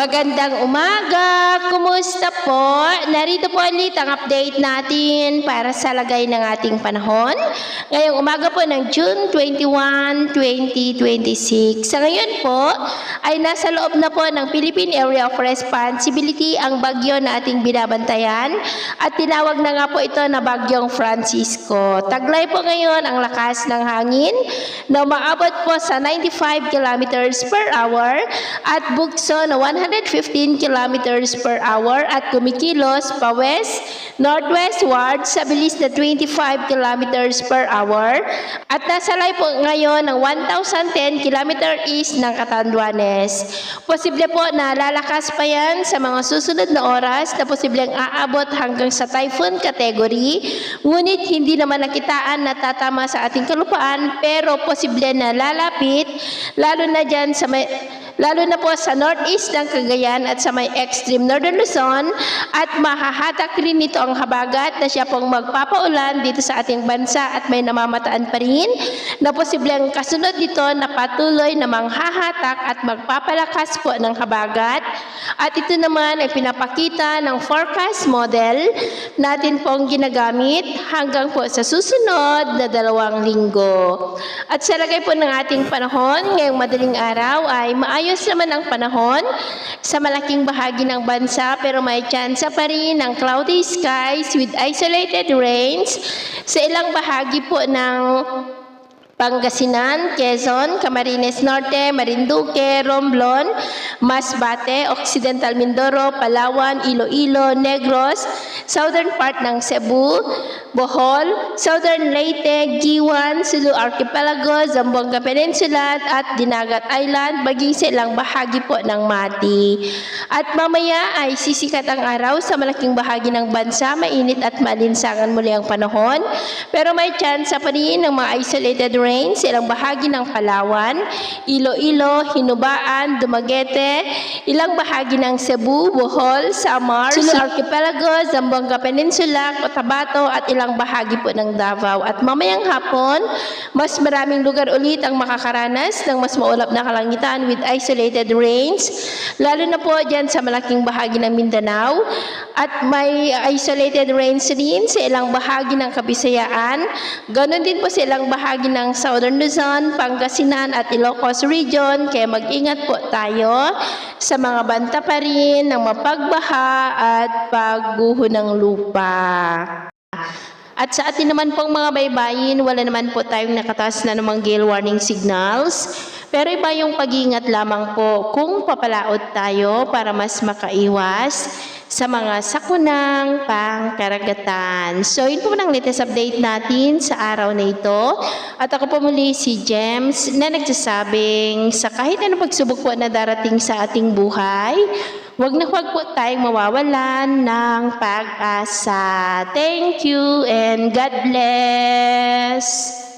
Magandang umaga! Kumusta po? Narito po ulit ang update natin para sa lagay ng ating panahon. Ngayong umaga po ng June 21, 2026. Sa ngayon po ay nasa loob na po ng Philippine Area of Responsibility ang bagyo na ating binabantayan at tinawag na nga po ito na Bagyong Francisco. Taglay po ngayon ang lakas ng hangin na umaabot po sa 95 kilometers per hour at bugso na 115 kilometers per hour at kumikilos pa west, northwestward sa bilis na 25 kilometers per hour at nasalay po ngayon ng 1,010 kilometer east ng Catanduanes. Posible po na lalakas pa yan sa mga susunod na oras na posibleng aabot hanggang sa typhoon category, ngunit hindi naman nakitaan na tatama sa ating kalupaan pero posible na lalapit lalo na po sa northeast ng Cagayan at sa may extreme northern Luzon at mahahatak rin nito ang habagat na siya pong magpapaulan dito sa ating bansa at may namamataan pa rin na posibleng kasunod dito na patuloy na manghahatak at magpapalakas po ng habagat at ito naman ay pinapakita ng forecast model natin pong ginagamit hanggang po sa susunod na 2 linggo. At sa lagay po ng ating panahon ngayong madaling araw ay maayos naman ang panahon sa malaking bahagi ng bansa pero may tsansa pa rin ng cloudy skies with isolated rains sa ilang bahagi po ng Pangasinan, Quezon, Camarines Norte, Marinduque, Romblon, Masbate, Occidental Mindoro, Palawan, Iloilo, Negros, southern part ng Cebu, Bohol, southern Leyte, Giwan, Sulu Archipelago, Zamboanga Peninsula at Dinagat Island, baging sa ilang bahagi po ng Mati. At mamaya ay sisikat ang araw sa malaking bahagi ng bansa, mainit at malinsangan muli ang panahon, pero may chance pa rin ng mga isolated rain sa ilang bahagi ng Palawan, Iloilo, Hinubaan, Dumaguete, ilang bahagi ng Cebu, Bohol, Samar, Sulu Archipelago, Zamboanga Peninsula, Cotabato at ilang bahagi po ng Davao. At mamayang hapon, mas maraming lugar ulit ang makakaranas ng mas maulap na kalangitan with isolated rains, lalo na po dyan sa malaking bahagi ng Mindanao at may isolated rains rin sa ilang bahagi ng Kabisayaan, ganon din po sa ilang bahagi ng Southern Luzon, Pangasinan at Ilocos Region, kaya mag-ingat po tayo sa mga banta pa rin ng mapagbaha at pagguho ng lupa. At sa atin naman pong mga baybayin, wala naman po tayong nakataas na namang gale warning signals. Pero iba yung pag-iingat lamang po kung papalaot tayo para mas makaiwas sa mga sakunang pangkaragatan. So, yun po ang latest update natin sa araw na ito. At ako po muli si James na nagsasabing sa kahit anong pagsubok po na darating sa ating buhay, huwag na huwag po tayong mawawalan ng pag-asa. Thank you and God bless!